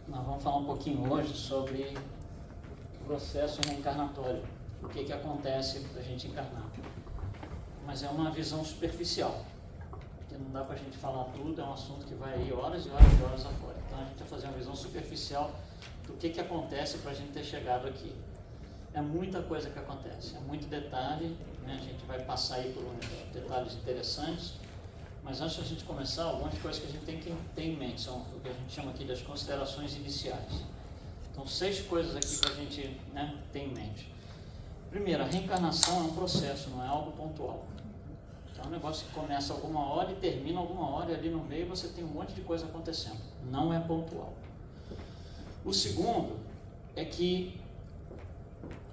Nós vamos falar um pouquinho hoje sobre o processo reencarnatório, o que acontece para a gente encarnar. Mas é uma visão superficial, porque não dá para a gente falar tudo, é um assunto que vai aí horas e horas e horas afora. Então a gente vai fazer uma visão superficial do que acontece para a gente ter chegado aqui. É muita coisa que acontece, é muito detalhe, né? A gente vai passar aí por uns detalhes interessantes, mas antes de a gente começar, algumas coisas que a gente tem que ter em mente, são o que a gente chama aqui das considerações iniciais. Então, 6 coisas aqui para a gente, né, ter em mente. Primeiro, a reencarnação é um processo, não é algo pontual. Então, é um negócio que começa alguma hora e termina alguma hora, e ali no meio você tem um monte de coisa acontecendo. Não é pontual. O segundo é que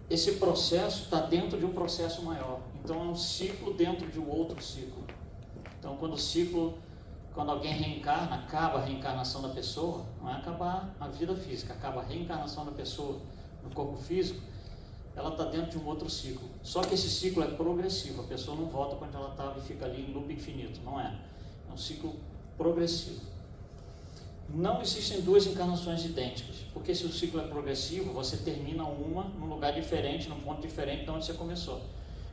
esse processo está dentro de um processo maior. Então, é um ciclo dentro de um outro ciclo. Então, quando alguém reencarna, acaba a reencarnação da pessoa, não é acabar a vida física, acaba a reencarnação da pessoa no corpo físico, ela está dentro de um outro ciclo. Só que esse ciclo é progressivo, a pessoa não volta quando ela estava e fica ali em loop infinito, não é. É um ciclo progressivo. Não existem 2 encarnações idênticas, porque se o ciclo é progressivo, você termina uma num lugar diferente, num ponto diferente de onde você começou.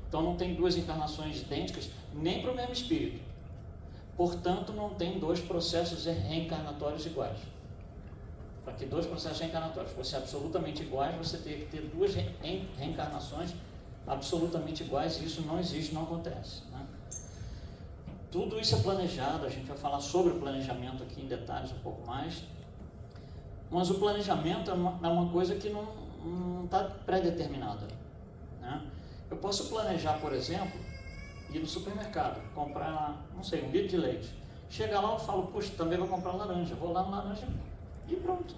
Então não tem 2 encarnações idênticas, nem para o mesmo espírito. Portanto, não tem 2 processos reencarnatórios iguais. Para que 2 processos reencarnatórios fossem absolutamente iguais, você teria que ter 2 reencarnações absolutamente iguais, e isso não existe, não acontece, né? Tudo isso é planejado, a gente vai falar sobre o planejamento aqui em detalhes um pouco mais, mas o planejamento é uma coisa que não está pré-determinada, né? Eu posso planejar, por exemplo, ir no supermercado, comprar, não sei, 1 litro de leite. Chega lá, eu falo, puxa, também vou comprar laranja. Vou lá no laranja e pronto.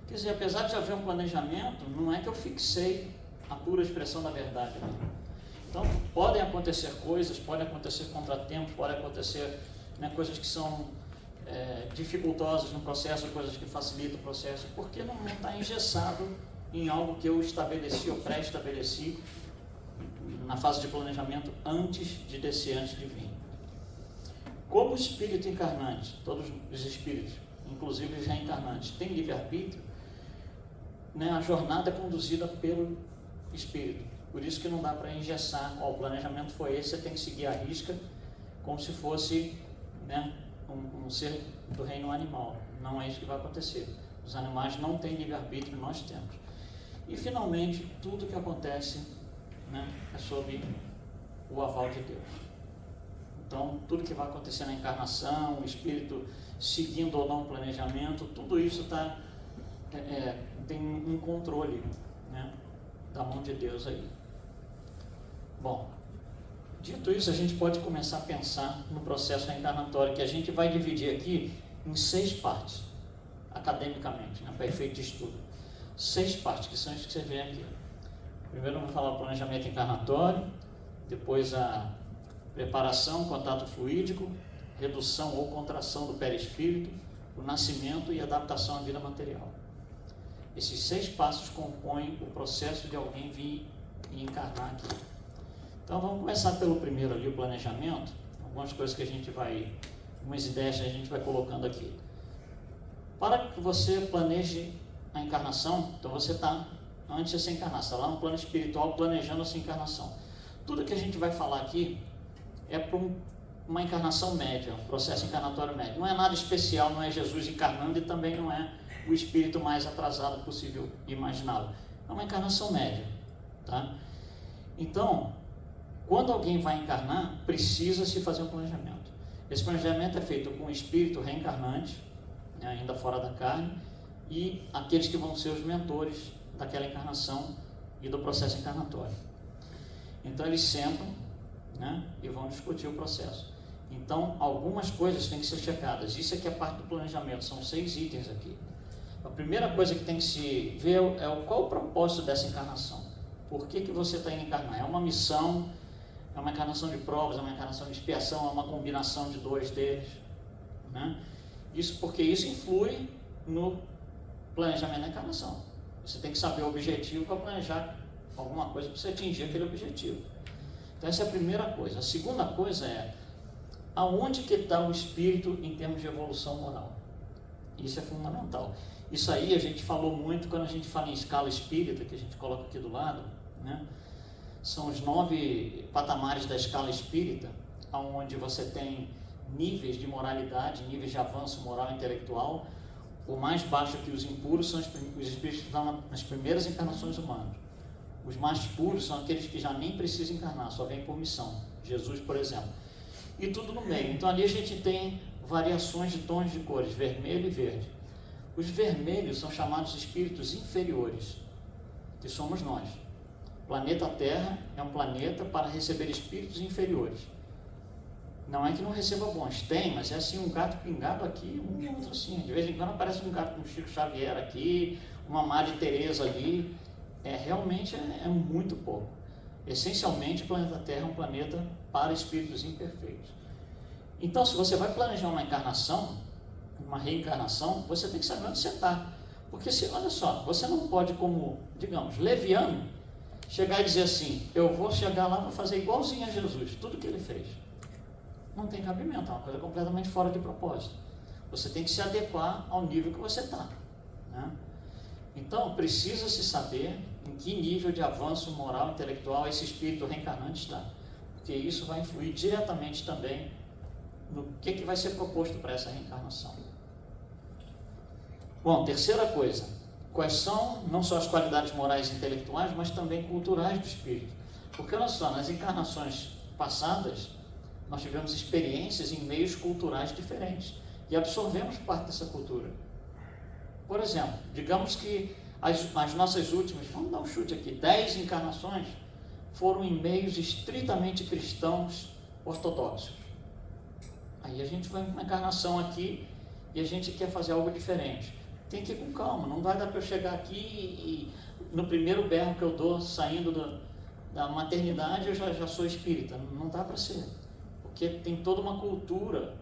Quer dizer, apesar de haver um planejamento, não é que eu fixei a pura expressão da verdade. Então, podem acontecer coisas, podem acontecer contratempos, podem acontecer, né, coisas que são dificultosas no processo, coisas que facilitam o processo, porque não está engessado em algo que eu estabeleci ou pré-estabeleci na fase de planejamento antes de descer, antes de vir. Como o espírito encarnante, todos os espíritos, inclusive os reencarnantes, têm livre-arbítrio, né, a jornada é conduzida pelo espírito. Por isso que não dá para engessar, o planejamento foi esse, você tem que seguir à risca, como se fosse, né, um ser do reino animal. Não é isso que vai acontecer. Os animais não têm livre-arbítrio, nós temos. E finalmente, tudo que acontece, né, é sob o aval de Deus. Então, tudo que vai acontecer na encarnação, o espírito seguindo ou não o planejamento, tudo isso tem um controle, né, da mão de Deus aí. Bom, dito isso, a gente pode começar a pensar no processo reencarnatório, que a gente vai dividir aqui em 6 partes, academicamente, né, para efeito de estudo. 6 partes, que são isso que você vê aqui. Primeiro vamos falar o planejamento encarnatório, depois a preparação, contato fluídico, redução ou contração do perispírito, o nascimento e adaptação à vida material. Esses 6 passos compõem o processo de alguém vir e encarnar aqui. Então vamos começar pelo primeiro ali, o planejamento, algumas coisas que algumas ideias que a gente vai colocando aqui. Para que você planeje a encarnação, então você está, antes de se encarnar, você está lá no plano espiritual planejando a sua encarnação. Tudo que a gente vai falar aqui é para uma encarnação média, um processo encarnatório médio. Não é nada especial, não é Jesus encarnando e também não é o espírito mais atrasado possível e imaginável. É uma encarnação média, tá? Então, quando alguém vai encarnar, precisa se fazer um planejamento. Esse planejamento é feito com o espírito reencarnante, né, ainda fora da carne, e aqueles que vão ser os mentores daquela encarnação e do processo encarnatório. Então eles sentam, né, e vão discutir o processo. Então algumas coisas têm que ser checadas. Isso aqui é parte do planejamento, são 6 itens aqui. A primeira coisa que tem que se ver é qual o propósito dessa encarnação. Por que você está indo encarnar? É uma missão, é uma encarnação de provas, é uma encarnação de expiação, é uma combinação de 2 deles, né? Porque isso influi no planejamento da encarnação. Você tem que saber o objetivo para planejar alguma coisa para você atingir aquele objetivo. Então essa é a primeira coisa. A segunda coisa é aonde que está o espírito em termos de evolução moral. Isso é fundamental. Isso aí a gente falou muito quando a gente fala em escala espírita, que a gente coloca aqui do lado, né? São os 9 patamares da escala espírita, onde você tem níveis de moralidade, níveis de avanço moral e intelectual. O mais baixo que os impuros são os espíritos que estão nas primeiras encarnações humanas. Os mais puros são aqueles que já nem precisam encarnar, só vêm por missão. Jesus, por exemplo. E tudo no meio. Então ali a gente tem variações de tons de cores, vermelho e verde. Os vermelhos são chamados espíritos inferiores, que somos nós. O planeta Terra é um planeta para receber espíritos inferiores. Não é que não receba bons, tem, mas é assim, um gato pingado aqui, um outro assim. De vez em quando aparece um gato com Chico Xavier aqui, uma Maria Teresa ali. Realmente é muito pouco. Essencialmente, o planeta Terra é um planeta para espíritos imperfeitos. Então, se você vai planejar uma encarnação, uma reencarnação, você tem que saber onde você está. Porque, olha só, você não pode, como, digamos, leviano, chegar e dizer assim, eu vou chegar lá, vou fazer igualzinho a Jesus, tudo que ele fez. Não tem cabimento, é uma coisa completamente fora de propósito. Você tem que se adequar ao nível que você está, né? Então, precisa-se saber em que nível de avanço moral e intelectual esse espírito reencarnante está, porque isso vai influir diretamente também no que vai ser proposto para essa reencarnação. Bom, terceira coisa, quais são não só as qualidades morais e intelectuais, mas também culturais do espírito? Porque olha só, nas encarnações passadas, nós tivemos experiências em meios culturais diferentes e absorvemos parte dessa cultura. Por exemplo, digamos que as nossas últimas, vamos dar um chute aqui, 10 encarnações foram em meios estritamente cristãos ortodoxos. Aí a gente vai uma encarnação aqui e a gente quer fazer algo diferente. Tem que ir com calma, não vai dar para eu chegar aqui e no primeiro berro que eu dou saindo da maternidade eu já sou espírita. Não dá para ser, porque tem toda uma cultura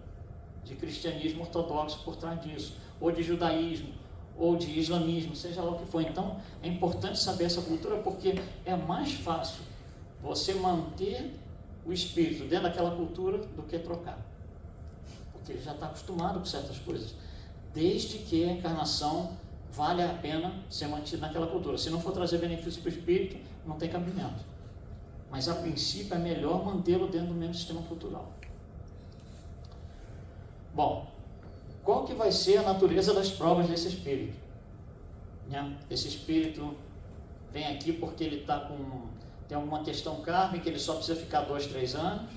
de cristianismo ortodoxo por trás disso, ou de judaísmo, ou de islamismo, seja lá o que for. Então é importante saber essa cultura, porque é mais fácil você manter o espírito dentro daquela cultura do que trocar, porque ele já está acostumado com certas coisas, desde que a encarnação vale a pena ser mantida naquela cultura. Se não for trazer benefício para o espírito, não tem cabimento, mas a princípio é melhor mantê-lo dentro do mesmo sistema cultural. Bom, qual que vai ser a natureza das provas desse espírito? Esse espírito vem aqui porque ele tem alguma questão kármica, ele só precisa ficar 2, 3 anos,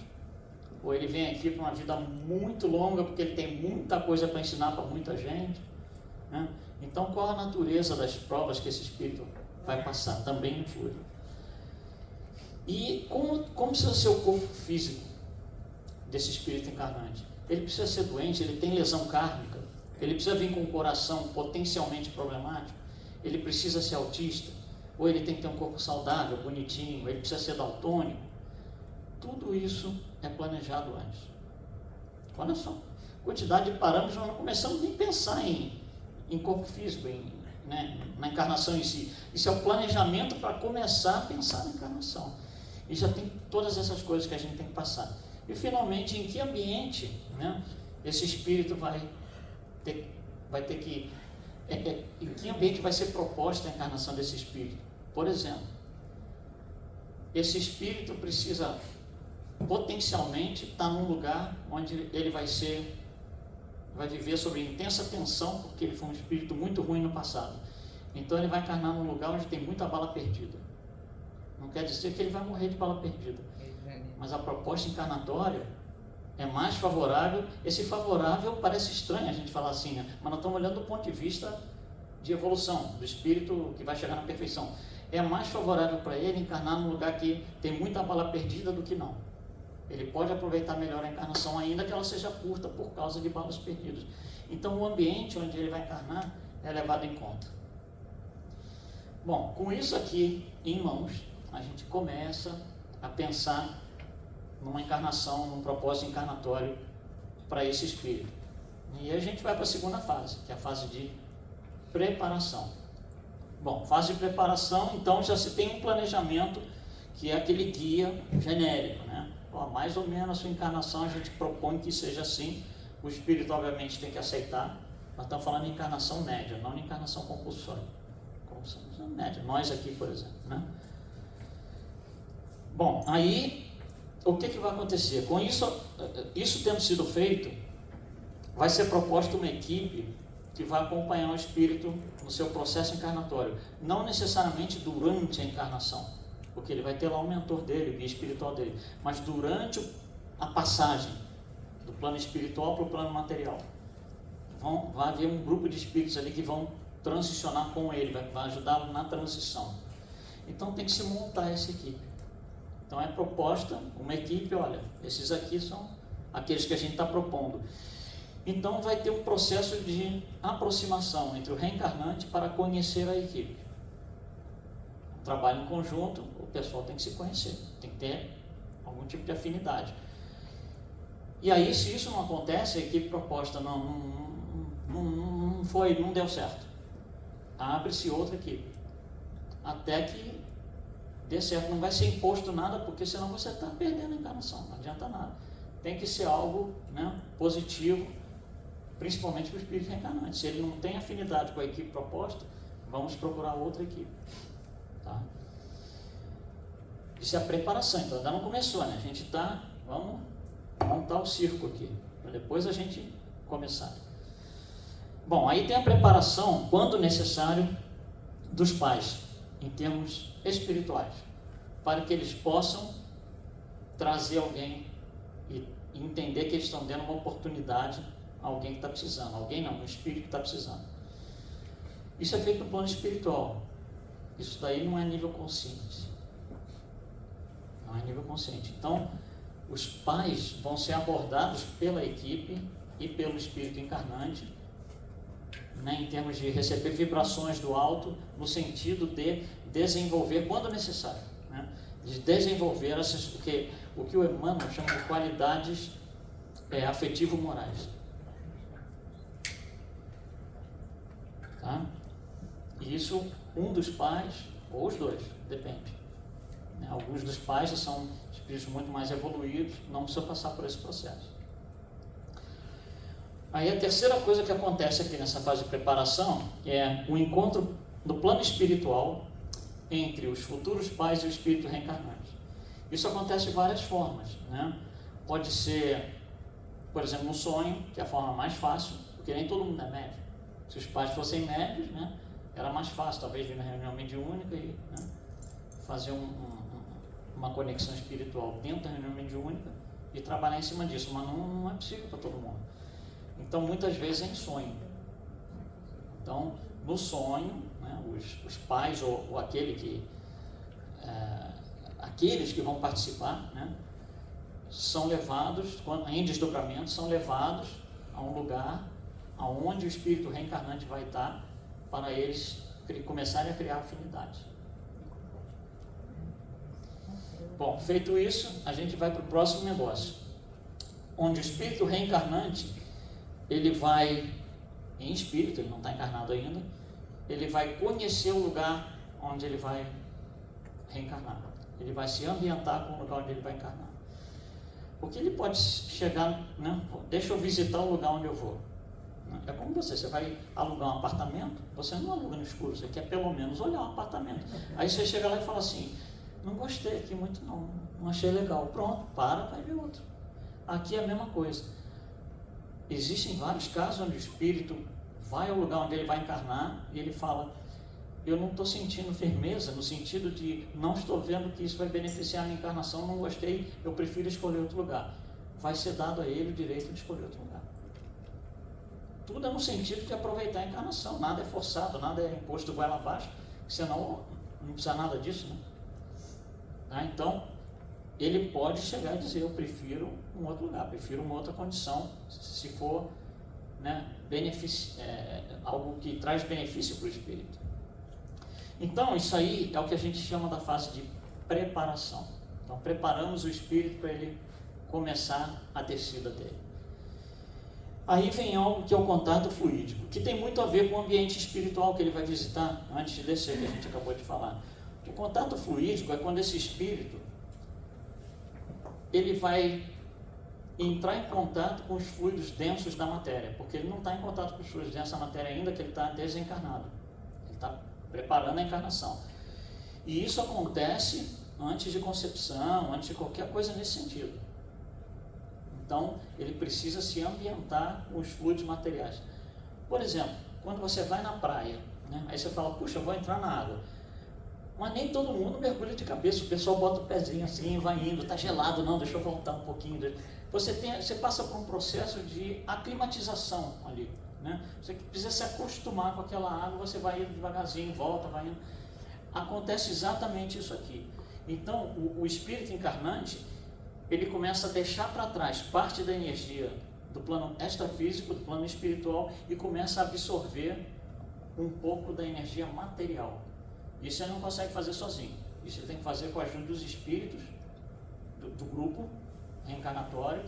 ou ele vem aqui para uma vida muito longa porque ele tem muita coisa para ensinar para muita gente, né? Então, qual a natureza das provas que esse espírito vai passar? Também influi. E como precisa ser o corpo físico desse espírito encarnante? Ele precisa ser doente, ele tem lesão kármica, ele precisa vir com um coração potencialmente problemático, ele precisa ser autista, ou ele tem que ter um corpo saudável, bonitinho, ele precisa ser daltônico. Tudo isso é planejado antes. Olha só, quantidade de parâmetros, nós não começamos nem a pensar em corpo físico, na encarnação em si. Isso é o planejamento para começar a pensar na encarnação. E já tem todas essas coisas que a gente tem que passar. E finalmente, em que ambiente, esse espírito vai ter que... em que ambiente vai ser proposta a encarnação desse espírito? Por exemplo, esse espírito precisa potencialmente estar num lugar onde ele vai viver sob intensa tensão, porque ele foi um espírito muito ruim no passado. Então ele vai encarnar num lugar onde tem muita bala perdida. Não quer dizer que ele vai morrer de bala perdida, mas a proposta encarnatória é mais favorável. Esse favorável parece estranho a gente falar assim, mas nós estamos olhando do ponto de vista de evolução, do espírito que vai chegar na perfeição. É mais favorável para ele encarnar num lugar que tem muita bala perdida do que não. Ele pode aproveitar melhor a encarnação, ainda que ela seja curta por causa de balas perdidas. Então o ambiente onde ele vai encarnar é levado em conta. Bom, com isso aqui em mãos, a gente começa a pensar numa encarnação, num propósito encarnatório para esse espírito. E aí a gente vai para a segunda fase, que é a fase de preparação. Bom, fase de preparação, então já se tem um planejamento, que é aquele guia genérico, mais ou menos a sua encarnação a gente propõe que seja assim. O espírito obviamente tem que aceitar, Nós estamos falando de encarnação média, não de encarnação compulsória. Compulsão média, nós aqui, por exemplo, né? Bom, aí, o que vai acontecer? Com isso tendo sido feito, vai ser proposta uma equipe que vai acompanhar o espírito no seu processo encarnatório, não necessariamente durante a encarnação, porque ele vai ter lá um mentor dele, o guia espiritual dele, mas durante a passagem do plano espiritual para o plano material. Vai haver um grupo de espíritos ali que vão transicionar com ele, vai ajudá-lo na transição. Então tem que se montar essa equipe. Então é proposta uma equipe, olha, esses aqui são aqueles que a gente está propondo. Então vai ter um processo de aproximação entre o reencarnante para conhecer a equipe. Um trabalho em conjunto, o pessoal tem que se conhecer, tem que ter algum tipo de afinidade. E aí, se isso não acontece, a equipe proposta não deu certo. Abre-se outra equipe, até que dê certo. Não vai ser imposto nada, porque senão você está perdendo a encarnação, não adianta nada. Tem que ser algo, né, positivo, principalmente para o espírito reencarnante. Se ele não tem afinidade com a equipe proposta, vamos procurar outra equipe. Tá? Isso é a preparação, então ainda não começou, né? A gente está, vamos montar o circo aqui, para depois a gente começar. Bom, aí tem a preparação, quando necessário, dos pais, em termos espirituais, para que eles possam trazer alguém e entender que eles estão dando uma oportunidade a alguém que está precisando. Alguém não, um espírito que está precisando. Isso é feito no plano espiritual. Isso daí não é nível consciente. Não é nível consciente. Então, os pais vão ser abordados pela equipe e pelo espírito encarnante, né, em termos de receber vibrações do alto, no sentido de desenvolver, quando necessário, né, de desenvolver o que o Emmanuel chama de qualidades afetivo-morais. Tá? E isso, um dos pais, ou os dois, depende. Né? Alguns dos pais já são espíritos muito mais evoluídos, não precisam passar por esse processo. Aí a terceira coisa que acontece aqui nessa fase de preparação é o encontro do plano espiritual entre os futuros pais e o espírito reencarnante. Isso acontece de várias formas, né? Pode ser, por exemplo, no sonho, que é a forma mais fácil, porque nem todo mundo é médium. Se os pais fossem médios, né, era mais fácil, talvez vir na reunião mediúnica e, né, fazer uma conexão espiritual dentro da reunião mediúnica e trabalhar em cima disso, mas não é possível para todo mundo. Então, muitas vezes é em sonho. Então, no sonho, né, os pais ou aqueles que vão participar, né, são levados, em desdobramento, são levados a um lugar aonde o espírito reencarnante vai estar, para eles começarem a criar afinidade. Bom, feito isso, a gente vai para o próximo negócio, onde o espírito reencarnante, ele vai, em espírito, ele não está encarnado ainda, ele vai conhecer o lugar onde ele vai reencarnar. Ele vai se ambientar com o lugar onde ele vai encarnar. Porque ele pode chegar, né, deixa eu visitar o lugar onde eu vou. É como você vai alugar um apartamento, você não aluga no escuro, você quer pelo menos olhar um apartamento. Aí você chega lá e fala assim, não gostei aqui muito não achei legal. Pronto, vai ver outro. Aqui é a mesma coisa. Existem vários casos onde o espírito vai ao lugar onde ele vai encarnar e ele fala, eu não estou sentindo firmeza, no sentido de não estou vendo que isso vai beneficiar a minha encarnação, não gostei, eu prefiro escolher outro lugar. Vai ser dado a ele o direito de escolher outro lugar. Tudo é no sentido de aproveitar a encarnação, nada é forçado, nada é imposto goela abaixo, senão não precisa nada disso, né? Tá? Então, ele pode chegar e dizer, eu prefiro um outro lugar, prefiro uma outra condição, se for, né, algo que traz benefício para o espírito. Então, isso aí é o que a gente chama da fase de preparação. Então, preparamos o espírito para ele começar a descida dele. Aí vem algo que é o contato fluídico, que tem muito a ver com o ambiente espiritual que ele vai visitar, antes de descer, que a gente acabou de falar. O contato fluídico é quando esse espírito, ele vai entrar em contato com os fluidos densos da matéria, porque ele não está em contato com os fluidos densos da matéria ainda, que ele está desencarnado. Ele está preparando a encarnação. E isso acontece antes de concepção, antes de qualquer coisa nesse sentido. Então, ele precisa se ambientar com os fluidos materiais. Por exemplo, quando você vai na praia, né, aí você fala, puxa, eu vou entrar na água. Mas nem todo mundo mergulha de cabeça, o pessoal bota o pezinho assim e vai indo, está gelado, não, deixa eu voltar um pouquinho. Você passa por um processo de aclimatização ali, né? Você precisa se acostumar com aquela água, você vai indo devagarzinho, volta, vai indo. Acontece exatamente isso aqui. Então, o espírito encarnante, ele começa a deixar para trás parte da energia do plano extrafísico, do plano espiritual, e começa a absorver um pouco da energia material. Isso ele não consegue fazer sozinho. Isso ele tem que fazer com a ajuda dos espíritos do grupo reencarnatório,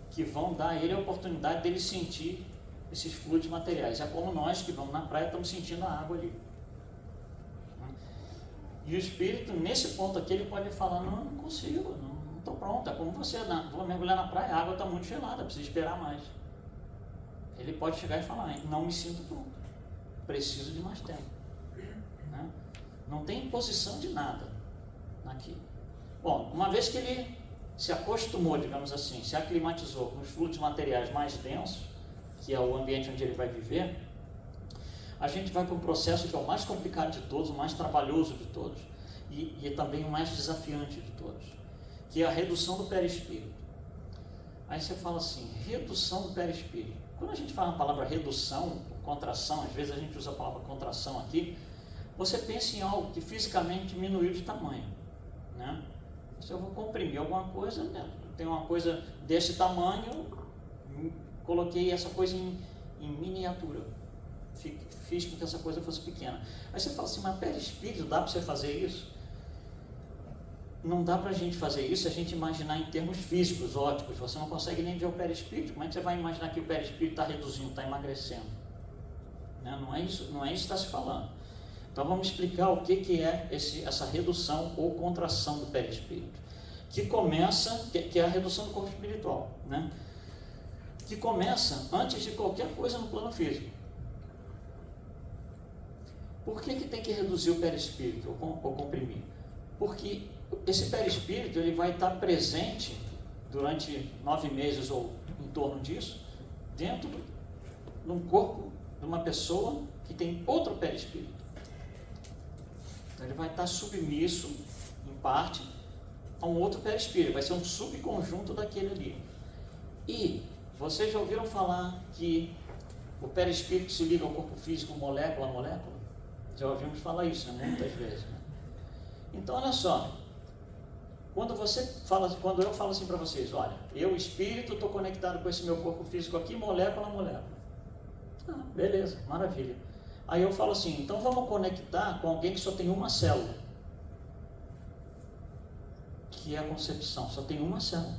que vão dar a ele a oportunidade dele sentir esses fluidos materiais. É como nós que vamos na praia, estamos sentindo a água ali. E o espírito, nesse ponto aqui, ele pode falar, não consigo, não estou pronto. É como você, vou mergulhar na praia, a água está muito gelada, preciso esperar mais. Ele pode chegar e falar, não me sinto pronto, preciso de mais tempo. Né? Não tem imposição de nada aqui. Bom, uma vez que ele se acostumou, digamos assim, se aclimatizou com os fluidos materiais mais densos, que é o ambiente onde ele vai viver, a gente vai para um processo que é o mais complicado de todos, o mais trabalhoso de todos, e também o mais desafiante de todos, que é a redução do perispírito. Aí você fala assim, redução do perispírito. Quando a gente fala na palavra redução, contração, às vezes a gente usa a palavra contração aqui, você pensa em algo que fisicamente diminuiu de tamanho, né? Se eu vou comprimir alguma coisa, né? Tem uma coisa desse tamanho, coloquei essa coisa em miniatura, fiz com que essa coisa fosse pequena. Aí você fala assim, mas perispírito, dá para você fazer isso? Não dá para a gente fazer isso se a gente imaginar em termos físicos, ópticos. Você não consegue nem ver o perispírito. Como é que você vai imaginar que o perispírito está reduzindo, está emagrecendo? Né? Não é isso que está se falando. Então vamos explicar o que é essa redução ou contração do perispírito, que começa, que é a redução do corpo espiritual, né? Que começa antes de qualquer coisa no plano físico. Por que tem que reduzir o perispírito ou comprimir? Porque esse perispírito ele vai estar presente durante 9 meses ou em torno disso, dentro de um corpo de uma pessoa que tem outro perispírito. Então ele vai estar submisso, em parte, a um outro perispírito, vai ser um subconjunto daquele ali. E vocês já ouviram falar que o perispírito se liga ao corpo físico molécula a molécula? Já ouvimos falar isso, né? Muitas vezes. Né? Então, olha só, quando eu falo assim para vocês, olha, eu, espírito, estou conectado com esse meu corpo físico aqui, molécula a molécula. Ah, beleza, maravilha. Aí eu falo assim, então vamos conectar com alguém que só tem uma célula, que é a concepção, só tem uma célula.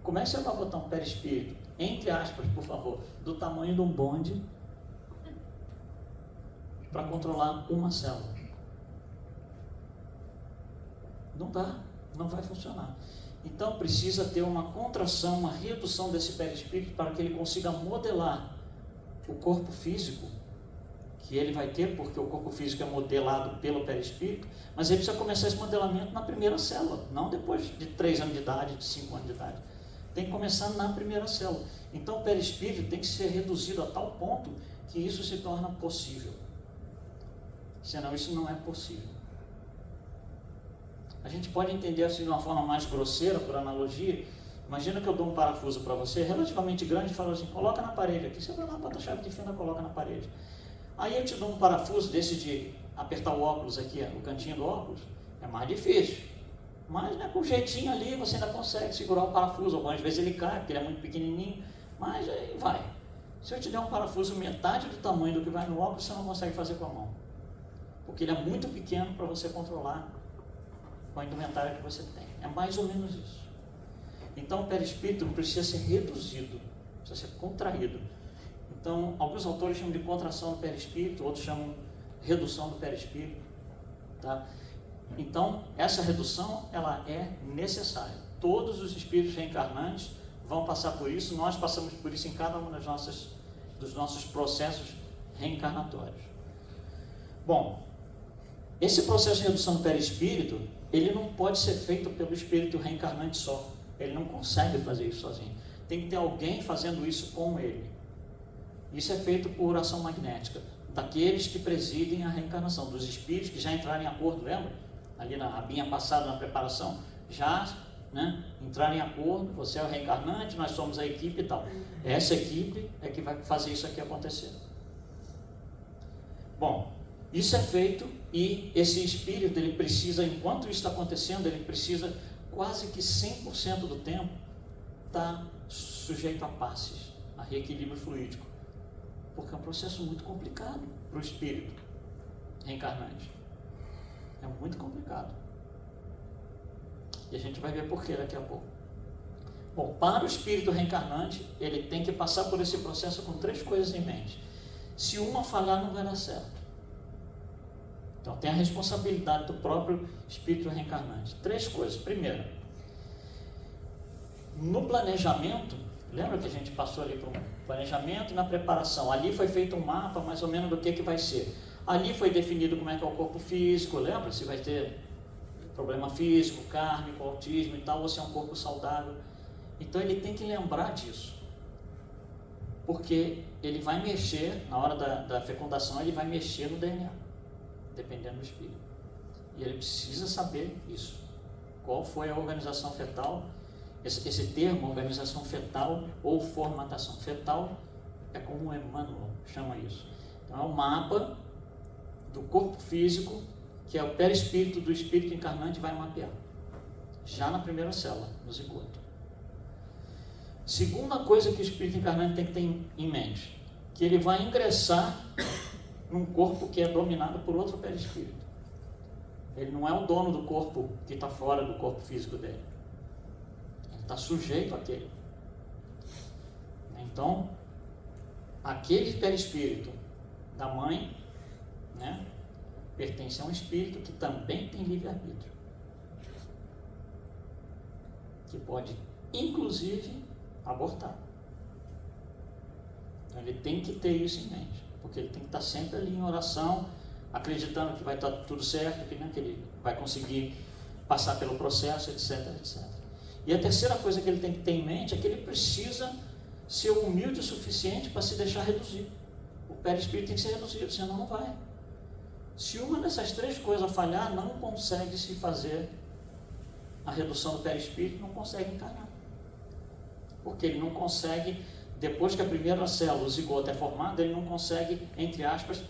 Como é que você vai botar um perispírito, entre aspas, por favor, do tamanho de um bonde, para controlar uma célula? Não dá, não vai funcionar. Então precisa ter uma contração, uma redução desse perispírito para que ele consiga modelar o corpo físico que ele vai ter, porque o corpo físico é modelado pelo perispírito, mas ele precisa começar esse modelamento na primeira célula, não depois de 3 anos de idade, de 5 anos de idade. Tem que começar na primeira célula. Então o perispírito tem que ser reduzido a tal ponto que isso se torna possível. Senão isso não é possível. A gente pode entender assim de uma forma mais grosseira, por analogia. Imagina que eu dou um parafuso para você, relativamente grande, e falo assim, coloca na parede aqui. Você vai lá, bota a chave de fenda, coloca na parede. Aí eu te dou um parafuso desse de apertar o óculos aqui, o cantinho do óculos, é mais difícil. Mas né, com um jeitinho ali você ainda consegue segurar o parafuso. Algumas vezes ele cai, porque ele é muito pequenininho, mas aí vai. Se eu te der um parafuso metade do tamanho do que vai no óculos, você não consegue fazer com a mão. Porque ele é muito pequeno para você controlar com a indumentária que você tem. É mais ou menos isso. Então o perispírito precisa ser reduzido, precisa ser contraído. Então, alguns autores chamam de contração do perispírito, outros chamam de redução do perispírito. Tá? Então, essa redução ela é necessária. Todos os espíritos reencarnantes vão passar por isso, nós passamos por isso em cada um dos nossos processos reencarnatórios. Bom, esse processo de redução do perispírito, ele não pode ser feito pelo espírito reencarnante só. Ele não consegue fazer isso sozinho. Tem que ter alguém fazendo isso com ele. Isso é feito por ação magnética, daqueles que presidem a reencarnação, dos espíritos que já entraram em acordo, lembra? Ali na abinha passada, na preparação, já entraram em acordo, você é o reencarnante, nós somos a equipe e tal. Essa equipe é que vai fazer isso aqui acontecer. Bom, isso é feito e esse espírito, ele precisa, enquanto isso está acontecendo, ele precisa quase que 100% do tempo estar sujeito a passes, a reequilíbrio fluídico, porque é um processo muito complicado para o espírito reencarnante. É muito complicado. E a gente vai ver por que daqui a pouco. Bom, para o espírito reencarnante, ele tem que passar por esse processo com 3 coisas em mente. Se uma falhar, não vai dar certo. Então tem a responsabilidade do próprio espírito reencarnante. 3 coisas. Primeiro, no planejamento, lembra que a gente passou ali para um planejamento e na preparação? Ali foi feito um mapa mais ou menos do que vai ser. Ali foi definido como é que é o corpo físico, lembra? Se vai ter problema físico, kármico, autismo e tal, ou se é um corpo saudável. Então ele tem que lembrar disso. Porque ele vai mexer, na hora da fecundação, ele vai mexer no DNA, dependendo do espírito. E ele precisa saber isso. Qual foi a organização fetal? Esse termo, organização fetal ou formatação fetal, é como o Emmanuel chama isso. Então é um mapa do corpo físico que é o perispírito do espírito encarnante vai mapear. Já na primeira célula, no zigoto. Segunda coisa que o espírito encarnante tem que ter em mente, que ele vai ingressar num corpo que é dominado por outro perispírito. Ele não é o dono do corpo que está fora do corpo físico dele. Ele está sujeito àquele. Então, aquele perispírito da mãe, pertence a um espírito que também tem livre-arbítrio. Que pode, inclusive, abortar. Então, ele tem que ter isso em mente, porque ele tem que estar sempre ali em oração, acreditando que vai estar tudo certo, que ele vai conseguir passar pelo processo, etc, etc. E a terceira coisa que ele tem que ter em mente é que ele precisa ser humilde o suficiente para se deixar reduzir. O perispírito tem que ser reduzido, senão não vai. Se uma dessas 3 coisas falhar, não consegue se fazer a redução do perispírito, não consegue encarnar. Porque ele não consegue, depois que a primeira célula, o zigoto é formado, ele não consegue, entre aspas,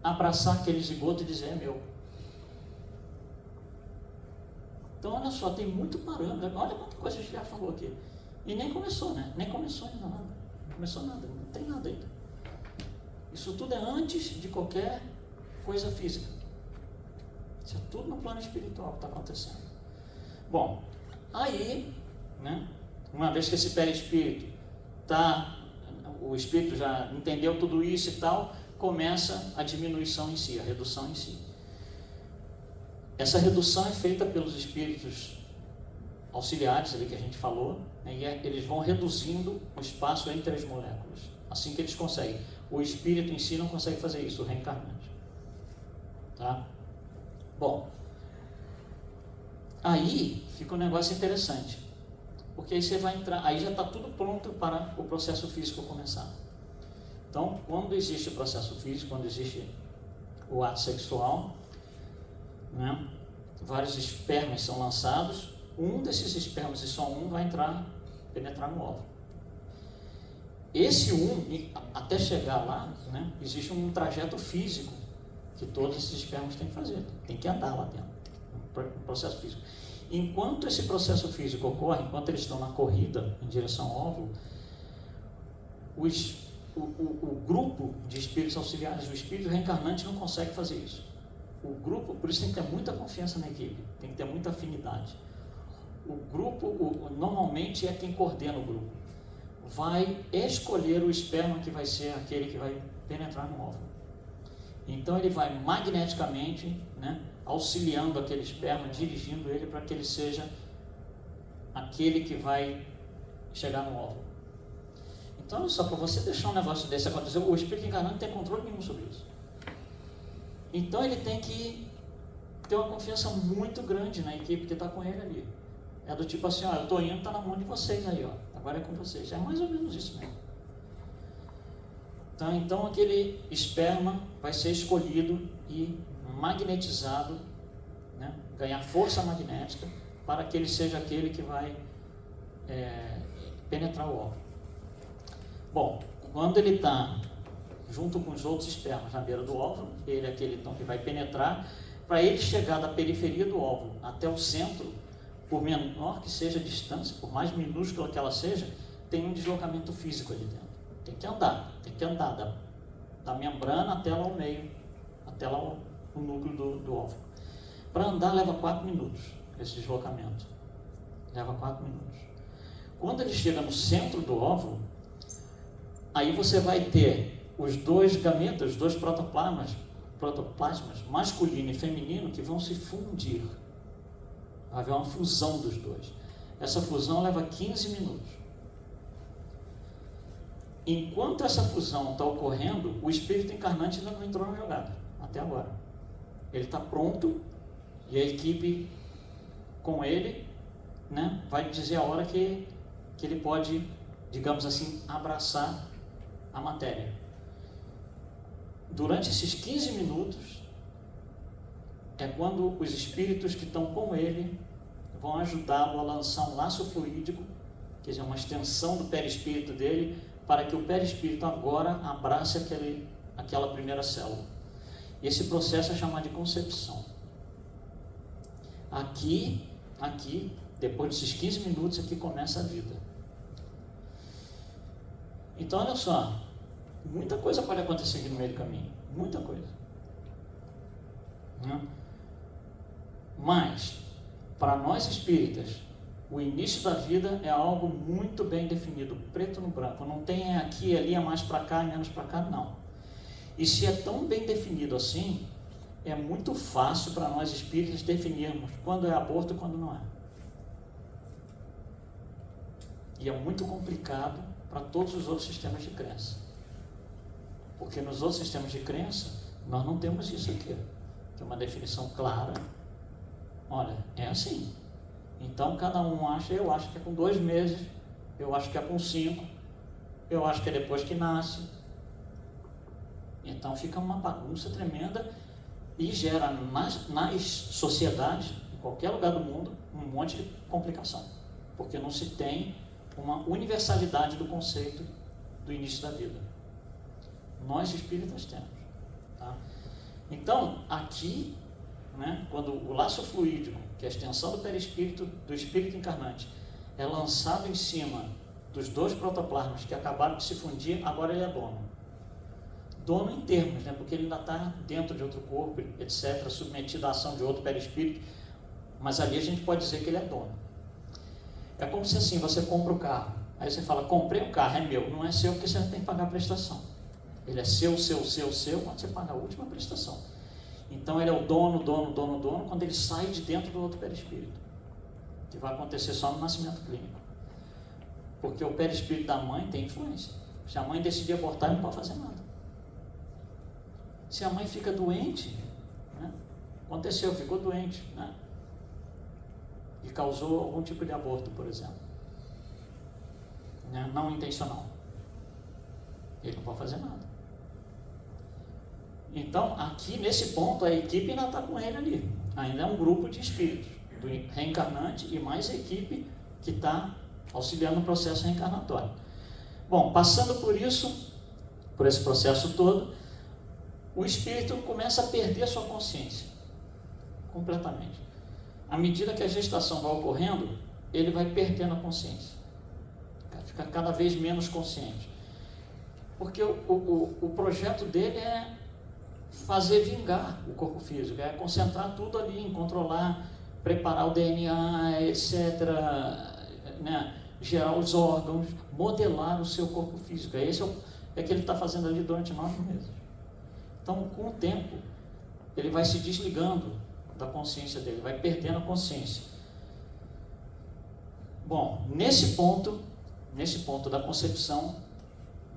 abraçar aquele zigoto e dizer, é meu. Então, olha só, tem muito parâmetro. Olha quanta coisa a gente já falou aqui. E nem começou, né? Nem começou ainda nada. Não começou nada, não tem nada ainda. Isso tudo é antes de qualquer coisa física. Isso é tudo no plano espiritual que está acontecendo. Bom, aí, uma vez que esse perispírito o espírito já entendeu tudo isso e tal, começa a diminuição em si, a redução em si. Essa redução é feita pelos espíritos auxiliares ali que a gente falou, e eles vão reduzindo o espaço entre as moléculas, assim que eles conseguem. O espírito em si não consegue fazer isso, o reencarnante. Tá? Bom, aí fica um negócio interessante, porque aí você vai entrar, aí já está tudo pronto para o processo físico começar. Então, quando existe o processo físico, quando existe o ato sexual, vários espermas são lançados, um desses espermas, e só um, vai penetrar no óvulo. Esse até chegar lá, existe um trajeto físico que todos esses espermas têm que fazer, tem que andar lá dentro, um processo físico. Enquanto esse processo físico ocorre, enquanto eles estão na corrida em direção ao óvulo, o grupo de espíritos auxiliares, o espírito reencarnante não consegue fazer isso. O grupo, por isso tem que ter muita confiança na equipe, tem que ter muita afinidade. O grupo, normalmente é quem coordena o grupo, vai escolher o esperma que vai ser aquele que vai penetrar no óvulo. Então ele vai magneticamente, auxiliando aquele esperma, dirigindo ele para que ele seja aquele que vai chegar no óvulo. Então, só para você deixar um negócio desse acontecer, o espírito encarnado não tem controle nenhum sobre isso. Então, ele tem que ter uma confiança muito grande na equipe que está com ele ali. É do tipo assim, ó, eu estou indo, está na mão de vocês aí, ó. Agora é com vocês. É mais ou menos isso mesmo. Então aquele esperma vai ser escolhido e magnetizado, né, ganhar força magnética para que ele seja aquele que vai penetrar o óvulo. Bom, quando ele está junto com os outros espermas na beira do óvulo, ele é aquele então que vai penetrar, para ele chegar da periferia do óvulo até o centro, por menor que seja a distância, por mais minúscula que ela seja, tem um deslocamento físico ali dentro. Tem que andar da membrana até lá ao meio, até lá o núcleo do óvulo. Para andar leva 4 minutos, esse deslocamento. Leva 4 minutos. Quando ele chega no centro do óvulo, aí você vai ter os dois gametas, os dois protoplasmas, masculino e feminino, que vão se fundir. Vai haver uma fusão dos dois. Essa fusão leva 15 minutos. Enquanto essa fusão está ocorrendo, o espírito encarnante ainda não entrou na jogada, até agora. Ele está pronto e a equipe com ele, né, vai dizer a hora que ele pode, digamos assim, abraçar a matéria. Durante esses 15 minutos, é quando os espíritos que estão com ele vão ajudá-lo a lançar um laço fluídico, que é uma extensão do perispírito dele, para que o perispírito agora abrace aquela primeira célula. Esse processo é chamado de concepção. Aqui, depois desses 15 minutos, aqui começa a vida. Então, olha só, muita coisa pode acontecer aqui no meio do caminho, muita coisa. Mas, para nós espíritas, o início da vida é algo muito bem definido, preto no branco. Não tem aqui, ali, é mais para cá, menos para cá, não. E se é tão bem definido assim, é muito fácil para nós espíritas definirmos quando é aborto e quando não é. E é muito complicado para todos os outros sistemas de crença. Porque nos outros sistemas de crença, nós não temos isso aqui, que é uma definição clara. Olha, é assim. Então cada um acha, eu acho que é com 2 meses, eu acho que é com 5, eu acho que é depois que nasce. Então fica uma bagunça tremenda e gera nas sociedades, em qualquer lugar do mundo, um monte de complicação. Porque não se tem uma universalidade do conceito do início da vida. Nós espíritas temos. Tá? Então, aqui, né, quando o laço fluídico, que é a extensão do perispírito do espírito encarnante, é lançado em cima dos 2 protoplasmas que acabaram de se fundir, agora ele é dono. Dono em termos, né, porque ele ainda está dentro de outro corpo, etc., submetido à ação de outro perispírito, mas ali a gente pode dizer que ele é dono. É como se assim, você compra o carro, aí você fala, comprei um carro, é meu, não é seu porque você tem que pagar a prestação. Ele é seu, quando você paga a última prestação. Então ele é o dono, quando ele sai de dentro do outro perispírito, que vai acontecer só no nascimento clínico. Porque o perispírito da mãe tem influência. Se a mãe decidir abortar, ele não pode fazer nada. Se a mãe fica doente, né? Aconteceu, ficou doente, né? E causou algum tipo de aborto, por exemplo, né? Não intencional, ele não pode fazer nada. Então, aqui nesse ponto, a equipe ainda está com ele ali. Ainda é um grupo de espíritos, do reencarnante e mais a equipe que está auxiliando no processo reencarnatório. Bom, passando por isso, por esse processo todo, o espírito começa a perder a sua consciência, completamente. À medida que a gestação vai ocorrendo, ele vai perdendo a consciência. Fica cada vez menos consciente. Porque o projeto dele é fazer vingar o corpo físico, é concentrar tudo ali em controlar, preparar o DNA, etc., né, gerar os órgãos, modelar o seu corpo físico. Esse é que ele está fazendo ali durante 9 meses. Então, com o tempo, ele vai se desligando da consciência dele, vai perdendo a consciência. Bom, nesse ponto, nesse ponto da concepção,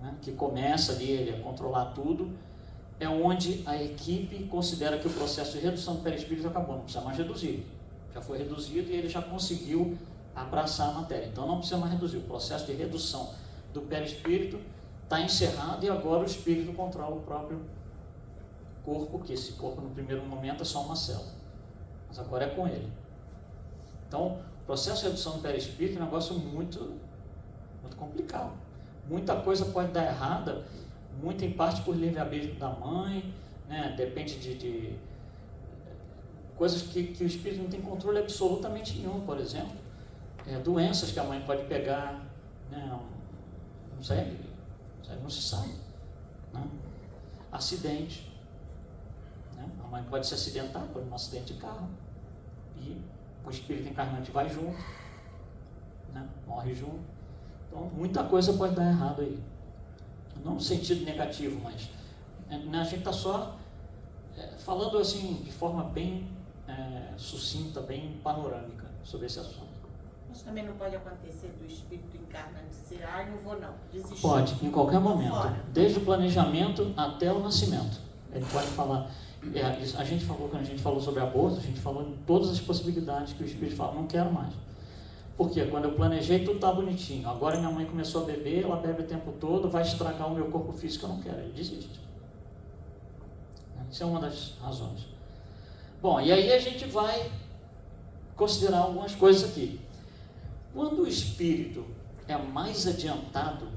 né, que começa ali ele a controlar tudo, é onde a equipe considera que o processo de redução do perispírito acabou, não precisa mais reduzir. Já foi reduzido e ele já conseguiu abraçar a matéria. Então não precisa mais reduzir. O processo de redução do perispírito está encerrado e agora o espírito controla o próprio corpo, que esse corpo no primeiro momento é só uma célula, mas agora é com ele. Então, o processo de redução do perispírito é um negócio muito complicado. Muita coisa pode dar errada, muito em parte por livre-arbítrio da mãe, né? Depende de coisas que o espírito não tem controle absolutamente nenhum, por exemplo, doenças que a mãe pode pegar, né? Não sei, não se sabe, né? Acidente, né? A mãe pode se acidentar por um acidente de carro e o espírito encarnante vai junto, né? Morre junto. Então muita coisa pode dar errado aí, não no sentido negativo, mas a gente está só falando assim de forma bem sucinta, bem panorâmica sobre esse assunto. Mas também não pode acontecer do espírito encarnante dizer, não vou não, desistir. Pode, em qualquer momento, fora. Desde o planejamento até o nascimento. Ele pode falar, a gente falou, quando a gente falou sobre aborto, a gente falou em todas as possibilidades que o espírito fala, não quero mais. Porque quando eu planejei, tudo está bonitinho. Agora minha mãe começou a beber, ela bebe o tempo todo, vai estragar o meu corpo físico, eu não quero, ele desiste. Isso é uma das razões. Bom, e aí a gente vai considerar algumas coisas aqui. Quando o espírito é mais adiantado,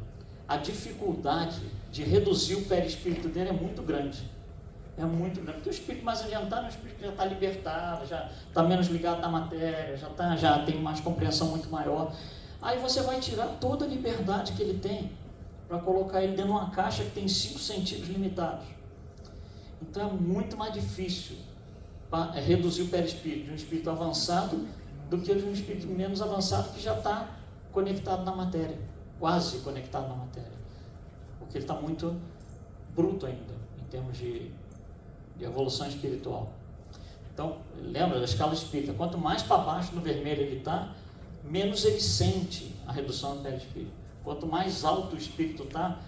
a dificuldade de reduzir o perispírito dele é muito grande. É muito grande. Porque o espírito mais adiantado é um espírito que já está libertado, já está menos ligado à matéria, já tem mais compreensão muito maior. Aí você vai tirar toda a liberdade que ele tem para colocar ele dentro de uma caixa que tem 5 sentidos limitados. Então é muito mais difícil reduzir o perispírito de um espírito avançado do que de um espírito menos avançado que já está conectado na matéria, quase conectado na matéria, porque ele está muito bruto ainda, em termos de evolução espiritual. Então, lembra da escala espírita, quanto mais para baixo no vermelho ele está, menos ele sente a redução do perispírito. Quanto mais alto o espírito está,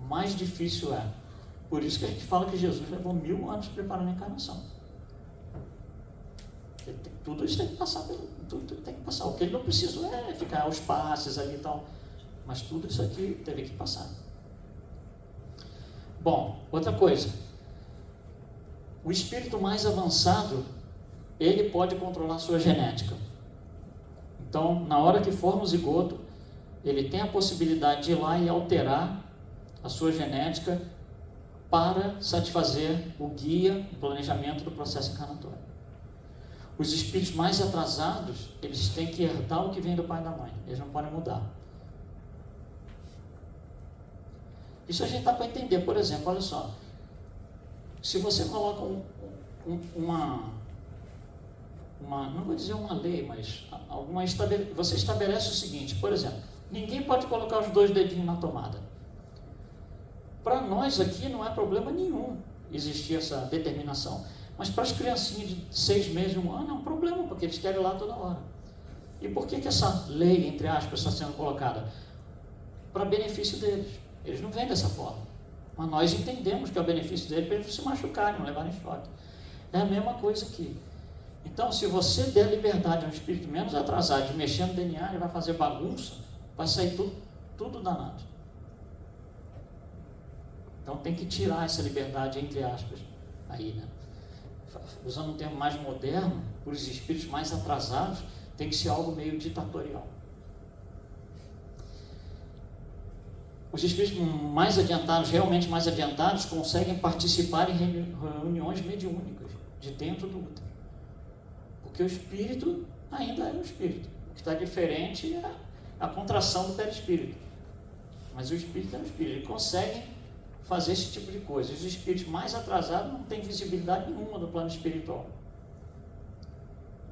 mais difícil é. Por isso que a gente fala que Jesus levou 1000 anos preparando a encarnação. Tudo isso tem que passar, tudo tem que passar. O que ele não precisa é ficar aos passes ali e tal, mas tudo isso aqui teve que passar. Bom, outra coisa, o espírito mais avançado, ele pode controlar sua genética. Então, na hora que for no zigoto, ele tem a possibilidade de ir lá e alterar a sua genética para satisfazer o guia, o planejamento do processo encarnatório. Os espíritos mais atrasados, eles têm que herdar o que vem do pai e da mãe, eles não podem mudar. Isso a gente está para entender. Por exemplo, olha só, se você coloca não vou dizer uma lei, mas você estabelece o seguinte, por exemplo, ninguém pode colocar os 2 dedinhos na tomada. Para nós aqui não é problema nenhum existir essa determinação, mas para as criancinhas de 6 meses, 1 ano, é um problema, porque eles querem ir lá toda hora. E por que essa lei, entre aspas, está sendo colocada? Para benefício deles. Eles não vêm dessa forma, mas nós entendemos que é o benefício deles para eles se machucarem, não levarem choque. É a mesma coisa aqui. Então, se você der liberdade a um espírito menos atrasado de mexer no DNA, ele vai fazer bagunça, vai sair tudo danado. Então tem que tirar essa liberdade, entre aspas, aí, né? Usando um termo mais moderno, os espíritos mais atrasados, tem que ser algo meio ditatorial. Os espíritos mais adiantados, realmente mais adiantados, conseguem participar em reuniões mediúnicas, de dentro do útero. Porque o espírito ainda é um espírito. O que está diferente é a contração do perispírito. Mas o espírito é um espírito. Ele consegue fazer esse tipo de coisa. Os espíritos mais atrasados não têm visibilidade nenhuma do plano espiritual.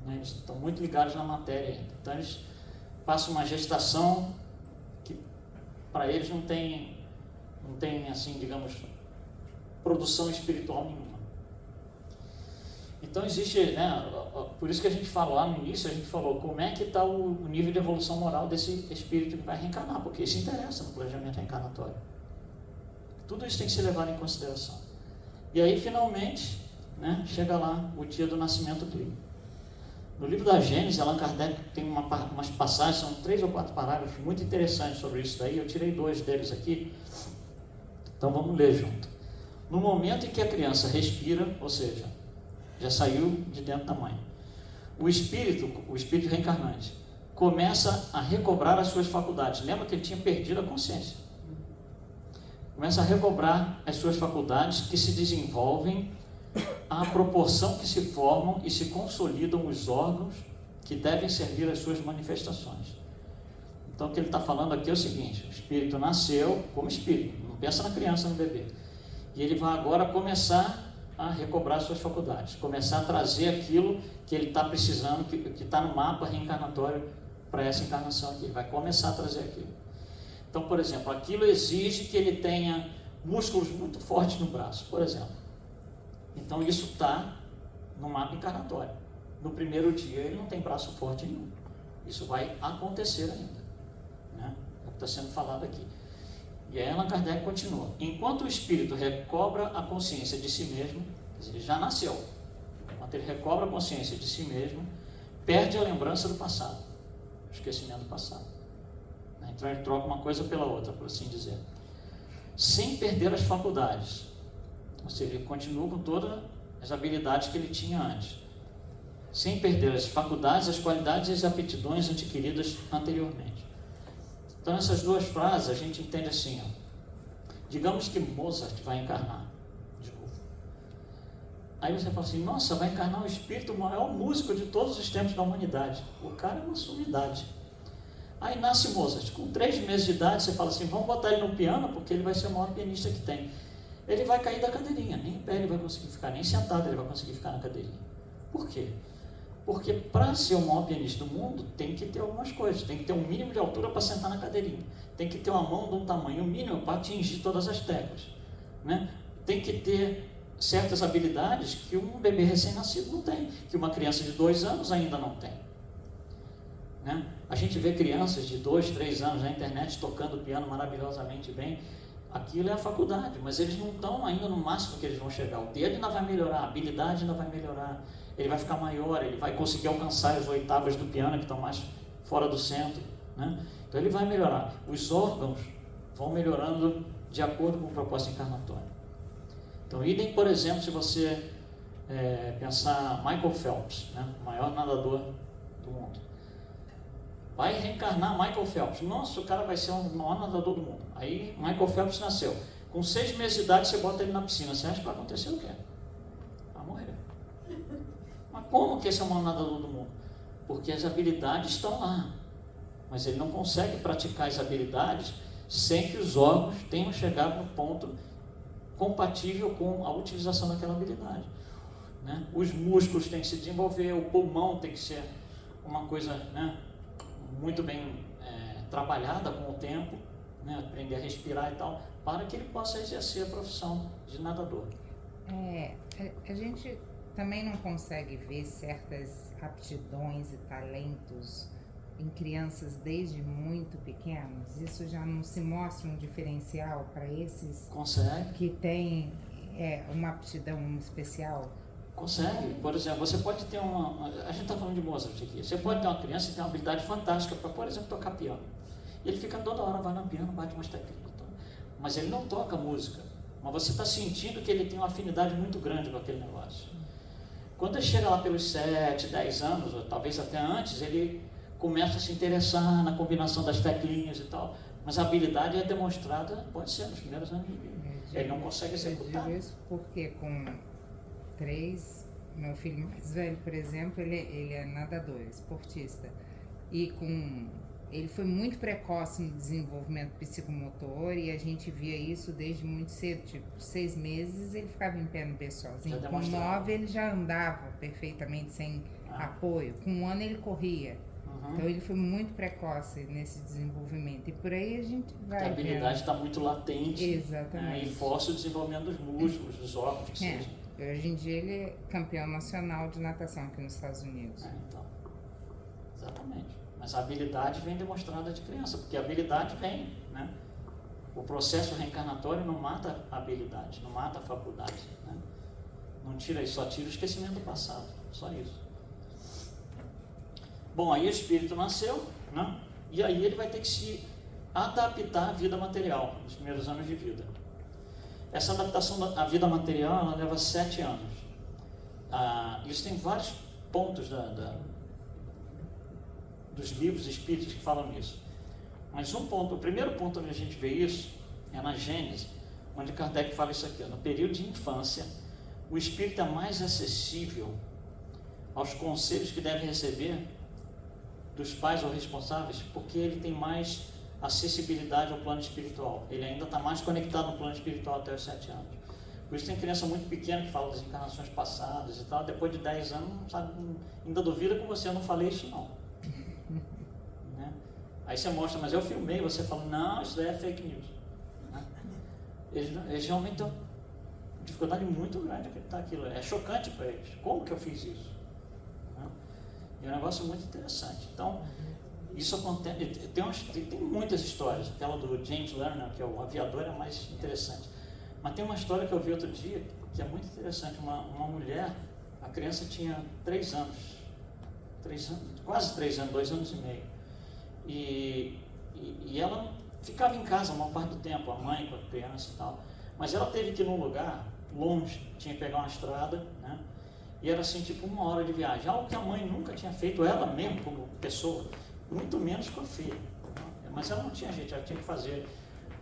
Eles estão muito ligados na matéria ainda. Então eles passam uma gestação que para eles não tem assim, digamos, produção espiritual nenhuma. Então existe, né, por isso que a gente fala lá no início, a gente falou como é que está o nível de evolução moral desse espírito que vai reencarnar, porque isso interessa no planejamento reencarnatório. Tudo isso tem que ser levado em consideração. E aí, finalmente, né, chega lá o dia do nascimento dele. No livro da Gênesis, Allan Kardec tem umas passagens, são 3 ou 4 parágrafos muito interessantes sobre isso daí. Eu tirei 2 deles aqui, então vamos ler junto. No momento em que a criança respira, ou seja, já saiu de dentro da mãe, o espírito reencarnante, começa a recobrar as suas faculdades. Lembra que ele tinha perdido a consciência. Começa a recobrar as suas faculdades, que se desenvolvem à proporção que se formam e se consolidam os órgãos que devem servir às suas manifestações. Então o que ele está falando aqui é o seguinte: o espírito nasceu como espírito, não pensa na criança, no bebê, e ele vai agora começar a recobrar suas faculdades, começar a trazer aquilo que ele está precisando, que está no mapa reencarnatório para essa encarnação aqui. Ele vai começar a trazer aquilo. Então, por exemplo, aquilo exige que ele tenha músculos muito fortes no braço, por exemplo. Então isso está no mapa encarnatório. No primeiro dia ele não tem braço forte nenhum. Isso vai acontecer ainda, né? É o que está sendo falado aqui. E aí Allan Kardec continua: enquanto o espírito recobra a consciência de si mesmo, quer dizer, ele já nasceu, enquanto ele recobra a consciência de si mesmo, perde a lembrança do passado, o esquecimento do passado. Então ele troca uma coisa pela outra, por assim dizer, sem perder as faculdades, ou seja, ele continua com todas as habilidades que ele tinha antes, sem perder as faculdades, as qualidades e as aptidões adquiridas anteriormente. Então essas 2 frases a gente entende assim, ó. Digamos que Mozart vai encarnar de novo. Aí você fala assim: nossa, vai encarnar um espírito, o maior músico de todos os tempos da humanidade. O cara é uma sumidade. Aí nasce Mozart, com 3 meses de idade, você fala assim: vamos botar ele no piano, porque ele vai ser o maior pianista que tem. Ele vai cair da cadeirinha, nem em pé ele vai conseguir ficar, nem sentado ele vai conseguir ficar na cadeirinha. Por quê? Porque para ser o maior pianista do mundo, tem que ter algumas coisas. Tem que ter um mínimo de altura para sentar na cadeirinha. Tem que ter uma mão de um tamanho mínimo para atingir todas as teclas, né? Tem que ter certas habilidades que um bebê recém-nascido não tem, que uma criança de 2 anos ainda não tem, né? A gente vê crianças de 2, 3 anos na internet tocando piano maravilhosamente bem. Aquilo é a faculdade, mas eles não estão ainda no máximo que eles vão chegar. O dedo ainda vai melhorar, a habilidade ainda vai melhorar, ele vai ficar maior, ele vai conseguir alcançar as oitavas do piano que estão mais fora do centro, né? Então ele vai melhorar. Os órgãos vão melhorando de acordo com o propósito encarnatório. Então, idem, por exemplo, se você pensar Michael Phelps, né? O maior nadador do mundo. Vai reencarnar Michael Phelps. Nossa, o cara vai ser o maior nadador do mundo. Aí Michael Phelps nasceu. Com 6 meses de idade você bota ele na piscina. Você acha que vai acontecer o quê? Vai morrer. Mas como que esse é o maior nadador do mundo? Porque as habilidades estão lá. Mas ele não consegue praticar as habilidades sem que os órgãos tenham chegado no ponto compatível com a utilização daquela habilidade, né? Os músculos têm que se desenvolver, o pulmão tem que ser uma coisa, né, muito bem trabalhada com o tempo, né, aprender a respirar e tal, para que ele possa exercer a profissão de nadador. A gente também não consegue ver certas aptidões e talentos em crianças desde muito pequenos? Isso já não se mostra um diferencial para esses Consegue. Que têm uma aptidão especial? Consegue. Por exemplo, você pode ter a gente está falando de Mozart aqui, você pode ter uma criança que tem uma habilidade fantástica para, por exemplo, tocar piano. Ele fica toda hora, vai no piano, bate umas teclas, mas ele não toca música, mas você está sentindo que ele tem uma afinidade muito grande com aquele negócio. Quando ele chega lá pelos 7, 10 anos, ou talvez até antes, ele começa a se interessar na combinação das teclinhas e tal, mas a habilidade é demonstrada, pode ser, nos primeiros anos de vida. Ele não consegue executar. Eu digo isso porque com 3, meu filho mais velho, por exemplo, ele é nadador, esportista, e ele foi muito precoce no desenvolvimento psicomotor, e a gente via isso desde muito cedo, tipo 6 meses ele ficava em pé no berço sozinho, com 9 ele já andava perfeitamente sem apoio, com 1 ano ele corria. Então ele foi muito precoce nesse desenvolvimento, e por aí a gente vai. A habilidade está muito latente. Exatamente. E força o desenvolvimento dos músculos, dos órgãos, que seja. Hoje em dia ele é campeão nacional de natação aqui nos Estados Unidos. Então, exatamente. Mas a habilidade vem demonstrada de criança, porque a habilidade vem, né? O processo reencarnatório não mata a habilidade, não mata a faculdade, né? Não tira isso, só tira o esquecimento do passado, só isso. Bom, aí o espírito nasceu, né? E aí ele vai ter que se adaptar à vida material, nos primeiros anos de vida. Essa adaptação à vida material, ela leva 7 anos. Isso tem vários pontos dos livros espíritas que falam nisso. Mas o primeiro ponto onde a gente vê isso é na Gênesis, onde Kardec fala isso aqui, ó, no período de infância, o espírito é mais acessível aos conselhos que deve receber dos pais ou responsáveis, porque ele tem mais acessibilidade ao plano espiritual. Ele ainda está mais conectado no plano espiritual até os 7 anos. Por isso tem criança muito pequena que fala das encarnações passadas e tal, depois de 10 anos não sabe, ainda duvida com você, eu não falei isso não. Né? Aí você mostra, mas eu filmei, você fala, não, isso daí é fake news. Né? Eles realmente têm dificuldade muito grande de acreditar aquilo. É chocante para eles. Como que eu fiz isso? Né? E é um negócio muito interessante. Então, isso acontece, tem muitas histórias. Aquela do James Lerner, que é o aviador, é mais interessante. Mas tem uma história que eu vi outro dia, que é muito interessante. Uma mulher, a criança tinha 3 anos, quase 3 anos, 2 anos e meio. E ela ficava em casa a maior parte do tempo, a mãe com a criança e tal. Mas ela teve que ir num lugar longe, tinha que pegar uma estrada, né? E era assim, tipo 1 hora de viagem. Algo que a mãe nunca tinha feito, ela mesmo como pessoa, muito menos com a filha. Mas ela não tinha jeito, ela tinha que fazer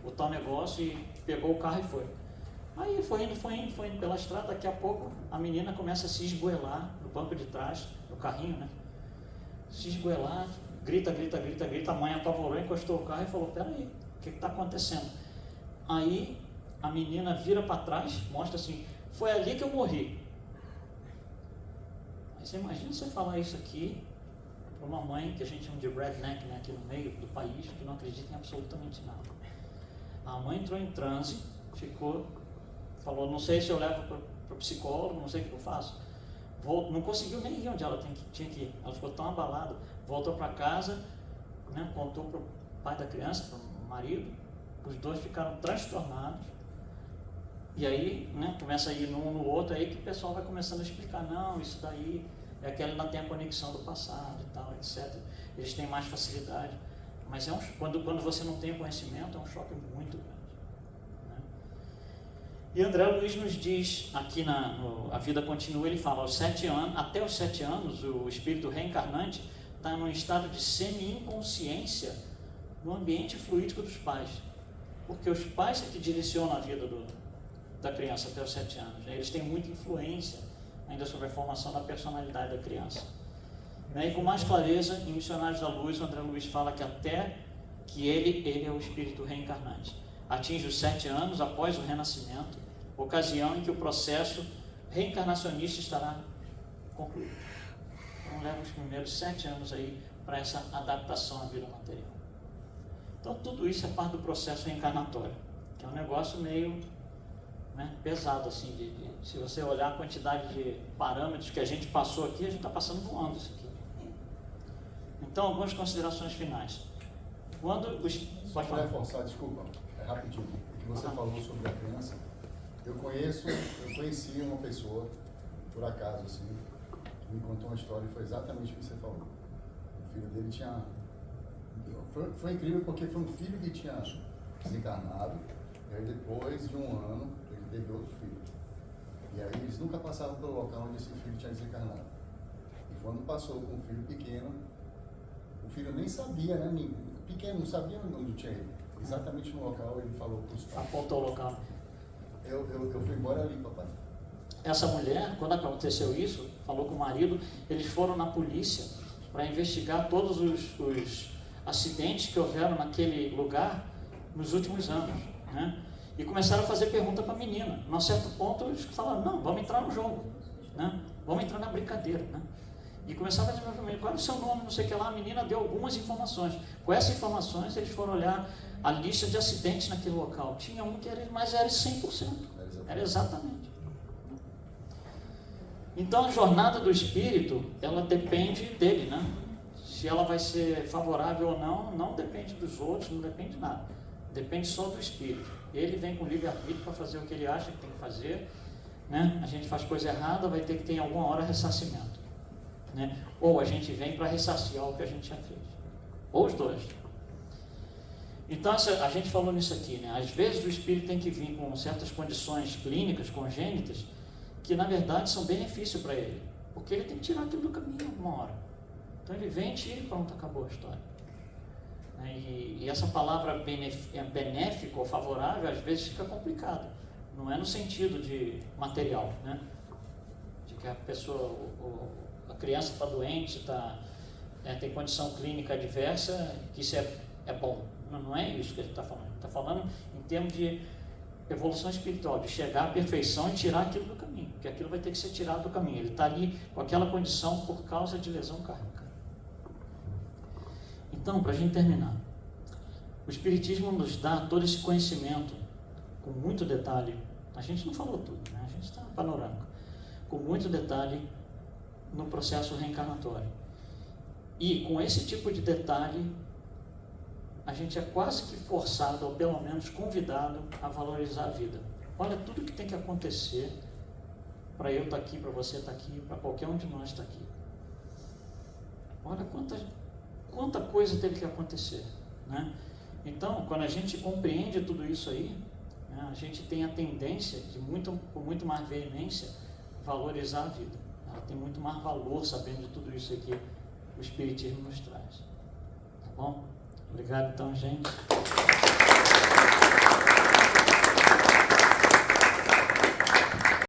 o tal negócio e pegou o carro e foi. Aí foi indo pela estrada, daqui a pouco a menina começa a se esgoelar no banco de trás, no carrinho, né? Se esgoelar, grita, a mãe apavorou, encostou o carro e falou, peraí, o que está acontecendo? Aí a menina vira para trás, mostra assim, foi ali que eu morri. Aí você imagina você falar isso aqui para uma mãe que a gente chama de redneck, né, aqui no meio do país, que não acredita em absolutamente nada. A mãe entrou em transe, falou, não sei se eu levo para o psicólogo, não sei o que eu faço. Não conseguiu nem ir onde ela tinha que ir. Ela ficou tão abalada, voltou para casa, né, contou para o pai da criança, para o marido, os dois ficaram transtornados. E aí, né, começa a ir um no outro, aí que o pessoal vai começando a explicar, não, isso daí é que ela ainda tem a conexão do passado e tal, etc. Eles têm mais facilidade. Mas quando você não tem o conhecimento, é um choque muito grande. Né? E André Luiz nos diz, aqui A Vida Continua, ele fala, até os 7 anos, o espírito reencarnante está num estado de semi-inconsciência no ambiente fluídico dos pais. Porque os pais é que direcionam a vida da criança até os 7 anos. Né? Eles têm muita influência ainda sobre a formação da personalidade da criança. E com mais clareza, em Missionários da Luz, o André Luiz fala que até que ele é o espírito reencarnante. Atinge os 7 anos após o renascimento, ocasião em que o processo reencarnacionista estará concluído. Então leva os primeiros 7 anos aí para essa adaptação à vida material. Então tudo isso é parte do processo reencarnatório, que é um negócio meio, né, pesado assim, se você olhar a quantidade de parâmetros que a gente passou aqui, a gente está passando voando isso aqui. Então, algumas considerações finais. Só para reforçar, desculpa, rapidinho, o que você falou sobre a criança, eu conheci uma pessoa, por acaso, assim, que me contou uma história e foi exatamente o que você falou. O filho dele tinha... Foi incrível porque foi um filho que tinha desencarnado, e aí depois de 1 ano, ele teve outro filho. E aí eles nunca passavam pelo local onde esse filho tinha desencarnado. E quando passou com um filho pequeno, o filho nem sabia, né? Pequeno, não sabia onde tinha ele. Exatamente no local ele falou para os pais. Apontou o local. Eu fui embora ali, papai. Essa mulher, quando aconteceu isso, falou com o marido, eles foram na polícia para investigar todos os acidentes que houveram naquele lugar nos últimos anos, né? E começaram a fazer pergunta para a menina. Num certo ponto, eles falaram, não, vamos entrar no jogo, né? Vamos entrar na brincadeira, né? E começaram a dizer para mim, qual é o seu nome, não sei o que lá. A menina deu algumas informações. Com essas informações, eles foram olhar a lista de acidentes naquele local. Tinha um que era, mas era 100%. Era exatamente. Então a jornada do espírito, ela depende dele, né? Se ela vai ser favorável ou não, não depende dos outros, não depende de nada. Depende só do espírito. Ele vem com livre-arbítrio para fazer o que ele acha que tem que fazer, né? A gente faz coisa errada, vai ter que ter em alguma hora ressarcimento, né? Ou a gente vem para ressarciar o que a gente já fez. Ou os dois. Então a gente falou nisso aqui, né? Às vezes o espírito tem que vir com certas condições clínicas, congênitas, que na verdade são benefício para ele, porque ele tem que tirar aquilo do caminho alguma hora. Então ele vem, tira e pronto, acabou a história. E essa palavra benéfico ou favorável às vezes fica complicada. Não é no sentido de material, né? De que a pessoa, a criança está doente, tem condição clínica adversa, que isso é bom. Não é isso que ele está falando. Ele está falando em termos de evolução espiritual, de chegar à perfeição e tirar aquilo do caminho, porque aquilo vai ter que ser tirado do caminho. Ele está ali com aquela condição por causa de lesão kármica. Então, para a gente terminar, o Espiritismo nos dá todo esse conhecimento com muito detalhe. A gente não falou tudo, né? A gente está panorâmico, com muito detalhe no processo reencarnatório. E com esse tipo de detalhe, a gente é quase que forçado, ou pelo menos convidado, a valorizar a vida. Olha tudo que tem que acontecer para eu estar aqui, para você estar aqui, para qualquer um de nós estar aqui. Olha quanta coisa teve que acontecer, né? Então, quando a gente compreende tudo isso aí, né, a gente tem a tendência de com muito mais veemência valorizar a vida. Ela tem muito mais valor sabendo de tudo isso aí que o Espiritismo nos traz. Tá bom? Obrigado então, gente.